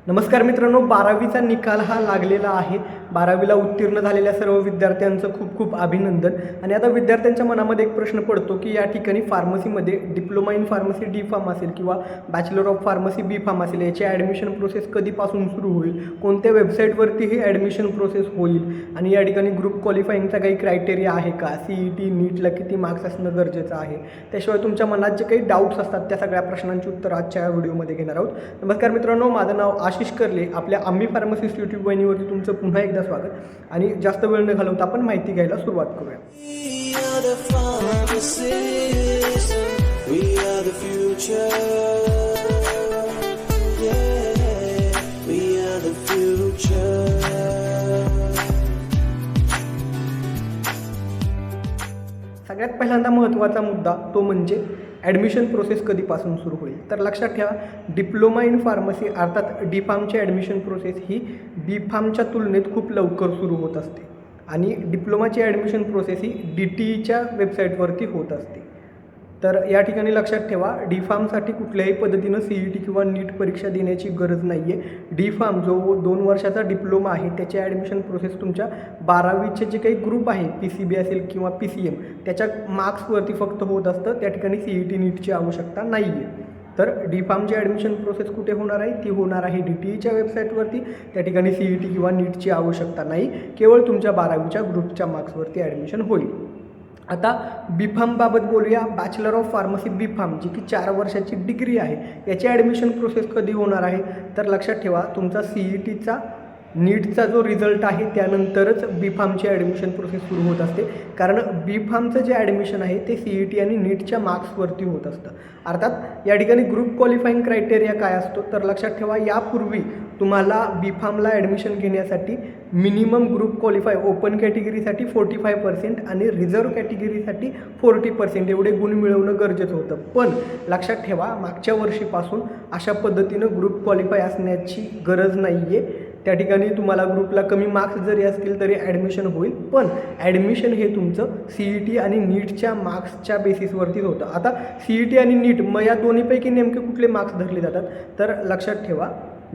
नमस्कार मित्रांनो, 12वीचा निकाल हा लागलेला आहे. 12वीला उत्तीर्ण झालेल्या सर्व विद्यार्थ्यांचं खूप खूप अभिनंदन. आणि आता विद्यार्थ्यांच्या मनामध्ये एक प्रश्न पडतो की या ठिकाणी फार्मसीमध्ये diploma in pharmacy D pharm असेल किंवा bachelor of pharmacy B pharm असेल, याची ॲडमिशन प्रोसेस कधीपासून सुरू होईल, कोणत्या वेबसाईटवरती ही ॲडमिशन प्रोसेस होईल आणि या ठिकाणी ग्रुप क्वालिफाईंगचा काही क्रायटेरिया आहे का, CET नीटला किती मार्क्स असणं गरजेचं आहे, त्याशिवाय तुमच्या मनात जे काही डाऊट्स असतात त्या सगळ्या प्रश्नांची उत्तर आजच्या या व्हिडिओमध्ये घेणार आहोत. नमस्कार मित्रांनो, माझं नाव आशिष करले. आपल्या आम्ही फार्मसिस्ट यूट्यूब वाहिनीवरती तुमचं पुन्हा एकदा स्वागत. आणि जास्त वेळ न घालवता आपण माहिती घ्यायला सुरुवात करूया. सगळ्यात पहिल्यांदा महत्त्वाचा मुद्दा तो म्हणजे ॲडमिशन प्रोसेस कधीपासून सुरू होईल. तर लक्षात ठेवा, डिप्लोमा इन फार्मसी अर्थात डी फार्मची ॲडमिशन प्रोसेस ही बी फार्मच्या तुलनेत खूप लवकर सुरू होत असते आणि डिप्लोमाची ॲडमिशन प्रोसेस ही DTEच्या वेबसाईटवरती होत असते. तर या ठिकाणी लक्षात ठेवा, डी फार्मसाठी कुठल्याही पद्धतीनं CET किंवा नीट परीक्षा देण्याची गरज नाही आहे. डी फार्म जो 2 वर्षाचा डिप्लोमा आहे त्याची ॲडमिशन प्रोसेस तुमच्या 12वीचे जे काही ग्रुप आहे, PCB असेल किंवा PCM, त्याच्या मार्क्सवरती फक्त होत असतं. त्या ठिकाणी CET नीटची आवश्यकता नाही आहे. तर डी फार्मची ॲडमिशन प्रोसेस कुठे होणार आहे, ती होणार आहे DTEच्या वेबसाईटवरती. त्या ठिकाणी CET किंवा नीटची आवश्यकता नाही, केवळ तुमच्या 12वीच्या ग्रुपच्या मार्क्सवरती ॲडमिशन होईल. आता बी फार्मबाबत बोलूया. Bachelor of pharmacy B pharm जी की 4 वर्षाची डिग्री आहे, याची ॲडमिशन प्रोसेस कधी होणार आहे, तर लक्षात ठेवा, तुमचा CETचा नीटचा जो रिझल्ट आहे त्यानंतरच बी फार्मची ॲडमिशन प्रोसेस सुरू होत असते. कारण बी फार्मचं जे ॲडमिशन आहे ते CET आणि नीटच्या मार्क्सवरती होत असतं. अर्थात या ठिकाणी ग्रुप क्वालिफाईंग क्रायटेरिया काय असतो, तर लक्षात ठेवा, यापूर्वी तुम्हाला बी फार्मला ॲडमिशन घेण्यासाठी मिनिमम ग्रुप क्वालिफाय ओपन कॅटेगरीसाठी 45% आणि रिझर्व्ह कॅटेगरीसाठी 40% एवढे गुण मिळवणं गरजेचं होतं. पण लक्षात ठेवा, मागच्या वर्षीपासून अशा पद्धतीनं ग्रुप क्वालिफाय असण्याची गरज नाही आहे. त्या ठिकाणी तुम्हाला ग्रुपला कमी मार्क्स जरी असतील तरी ॲडमिशन होईल, पण ॲडमिशन हे तुमचं CET आणि नीटच्या मार्क्सच्या बेसिसवरतीच होतं. आता CET आणि नीट मग या दोन्हीपैकी नेमके कुठले मार्क्स धरले जातात, तर लक्षात ठेवा,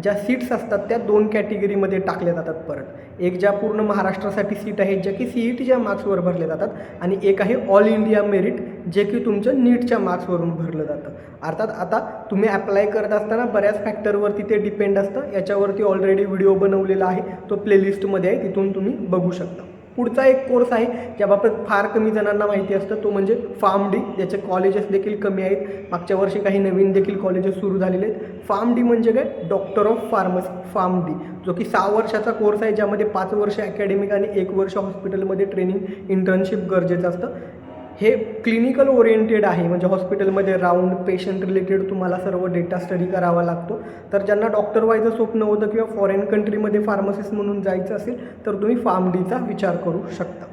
ज्या सीट्स असतात त्या 2 कॅटेगरीमध्ये टाकल्या जातात. परत एक ज्या पूर्ण महाराष्ट्रासाठी सीट आहेत ज्या की CETच्या मार्क्सवर भरल्या जातात आणि एक आहे ऑल इंडिया मेरिट जे की तुमचं नीटच्या मार्क्सवरून भरलं जातं. अर्थात आता तुम्ही ॲप्लाय करत असताना बऱ्याच फॅक्टरवरती ते डिपेंड असतं. याच्यावरती ऑलरेडी व्हिडिओ बनवलेला आहे, तो प्लेलिस्टमध्ये आहे, तिथून तुम्ही बघू शकता. पुढचा एक कोर्स आहे ज्याबाबत फार कमी जणांना माहिती असतं, तो म्हणजे फार्म-D, ज्याचे कॉलेजेस देखील कमी आहेत. मागच्या वर्षी काही नवीन देखील कॉलेजेस सुरू झालेले आहेत. फार्म-D म्हणजे काय, डॉक्टर ऑफ फार्मसी फार्म-D, जो की 6 वर्षाचा कोर्स आहे, ज्यामध्ये 5 वर्ष अकॅडमिक आणि 1 वर्ष हॉस्पिटलमध्ये ट्रेनिंग इंटर्नशिप गरजेचं असतं. हे क्लिनिकल ओरिएंटेड आहे, म्हणजे हॉस्पिटलमध्ये राऊंड पेशंट रिलेटेड तुम्हाला सर्व डेटा स्टडी करावा लागतो. तर ज्यांना डॉक्टर व्हायचं स्वप्न होतं किंवा फॉरेन कंट्रीमध्ये फार्मसिस्ट म्हणून जायचं असेल तर तुम्ही फार्म-Dचा विचार करू शकता.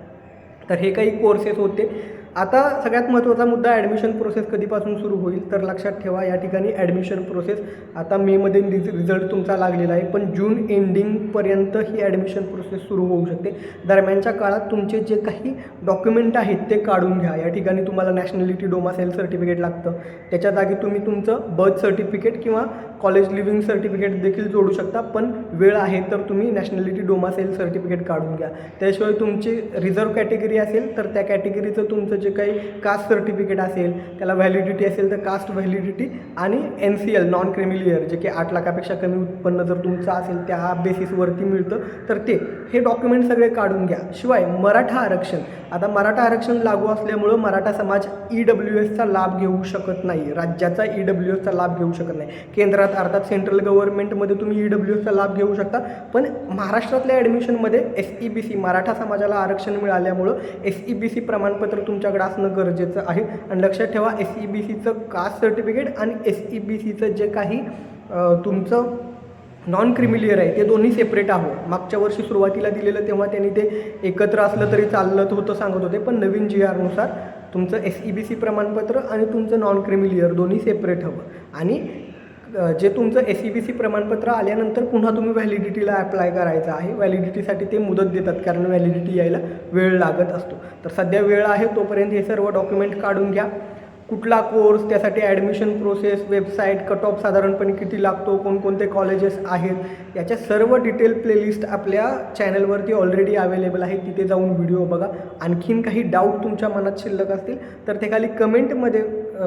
तर हे काही कोर्सेस होते. आता सगळ्यात महत्त्वाचा मुद्दा, ॲडमिशन प्रोसेस कधीपासून सुरू होईल, तर लक्षात ठेवा, या ठिकाणी ॲडमिशन प्रोसेस आता मेमध्ये रिझल्ट तुमचा लागलेला आहे, पण जून एंडिंगपर्यंत ही ॲडमिशन प्रोसेस सुरू होऊ शकते. दरम्यानच्या काळात तुमचे जे काही डॉक्युमेंट आहेत ते काढून घ्या. या ठिकाणी तुम्हाला नॅशनॅलिटी डोमासाईल सर्टिफिकेट लागतं, त्याच्या जागी तुम्ही तुमचं बर्थ सर्टिफिकेट किंवा कॉलेज लिव्हिंग सर्टिफिकेट देखील जोडू शकता, पण वेळ आहे तर तुम्ही नॅशनॅलिटी डोमासाईल सर्टिफिकेट काढून घ्या. त्याशिवाय तुमची रिझर्व्ह कॅटेगरी असेल तर त्या कॅटेगरीचं तुमचं जे काही कास्ट सर्टिफिकेट असेल त्याला व्हॅलिडिटी असेल तर कास्ट व्हॅलिडिटी आणि NCL नॉन क्रिमिलियर जे की 8 लाखापेक्षा कमी उत्पन्न जर तुमचं असेल त्या बेसिसवरती मिळतं, तर हे डॉक्युमेंट सगळे काढून घ्या. शिवाय मराठा आरक्षण, आता मराठा आरक्षण लागू असल्यामुळं मराठा समाज EWSचा लाभ घेऊ शकत नाही, राज्याचा EWSचा लाभ घेऊ शकत नाही. केंद्रात अर्थात सेंट्रल गव्हर्नमेंटमध्ये तुम्ही EWSचा लाभ घेऊ शकता, पण महाराष्ट्रातल्या ॲडमिशनमध्ये SEBC मराठा समाजाला आरक्षण मिळाल्यामुळं SEBC प्रमाणपत्र तुमच्याकडे असणं गरजेचं आहे. आणि लक्षात ठेवा, SEBCचं कास्ट सर्टिफिकेट आणि SEBCचं जे काही तुमचं नॉन क्रिमिलियर आहे ते दोन्ही सेपरेट आहोत. मागच्या वर्षी सुरुवातीला दिलेलं तेव्हा त्यांनी ते एकत्र असलं तरी चाललं होतं सांगत होते, पण नवीन GRनुसार तुमचं SEBC प्रमाणपत्र आणि तुमचं नॉन क्रिमिलियर दोन्ही सेपरेट हवं. आणि जे तुमचं SEBC प्रमाणपत्र आल्यानंतर पुन्हा तुम्ही व्हॅलिडिटीला ॲप्लाय करायचं आहे. व्हॅलिडिटीसाठी ते मुदत देतात, कारण व्हॅलिडिटी यायला वेळ लागत असतो. तर सध्या वेळ आहे, तोपर्यंत हे सर्व डॉक्युमेंट काढून घ्या. कुठला कोर्स, त्यासाठी admission process, website, cut off साधारणपणे किती लागतो, कोणकोणते कॉलेजेस आहेत, याच्या सर्व डिटेल प्लेलिस्ट आपल्या चॅनलवरती ऑलरेडी अवेलेबल आहे. तिथे जाऊन व्हिडिओ बघा. आणखीन काही डाऊट तुमच्या मनात शिल्लक असतील तर ते खाली कमेंटमध्ये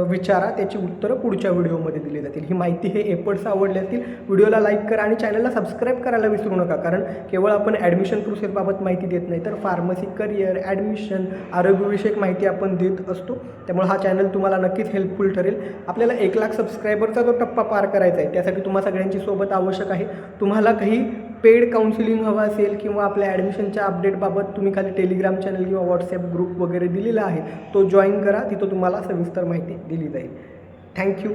विचारा, त्याची उत्तरं पुढच्या व्हिडिओमध्ये दिली जातील. ही माहिती हे एफर्ट्स आवडले असतील व्हिडिओला लाईक करा आणि चॅनलला सबस्क्राईब करायला विसरू नका, कारण केवळ आपण ॲडमिशन प्रोसेसबाबत माहिती देत नाही तर फार्मसी करिअर, ॲडमिशन, आरोग्यविषयक माहिती आपण देत असतो. त्यामुळे हा चॅनल तुम्हाला नक्कीच हेल्पफुल ठरेल. आपल्याला 1,00,000 सबस्क्रायबरचा जो टप्पा पार करायचा आहे त्यासाठी तुम्हा सगळ्यांची सोबत आवश्यक आहे. तुम्हाला काही पेड काउन्सिलिंग हवं असेल किंवा आपल्या ॲडमिशनच्या अपडेटबाबत तुम्ही खाली टेलिग्राम चॅनल किंवा व्हॉट्सॲप ग्रुप वगैरे दिलेला आहे, तो जॉईन करा. तिथं तुम्हाला सविस्तर माहिती दिली जाईल. थँक्यू.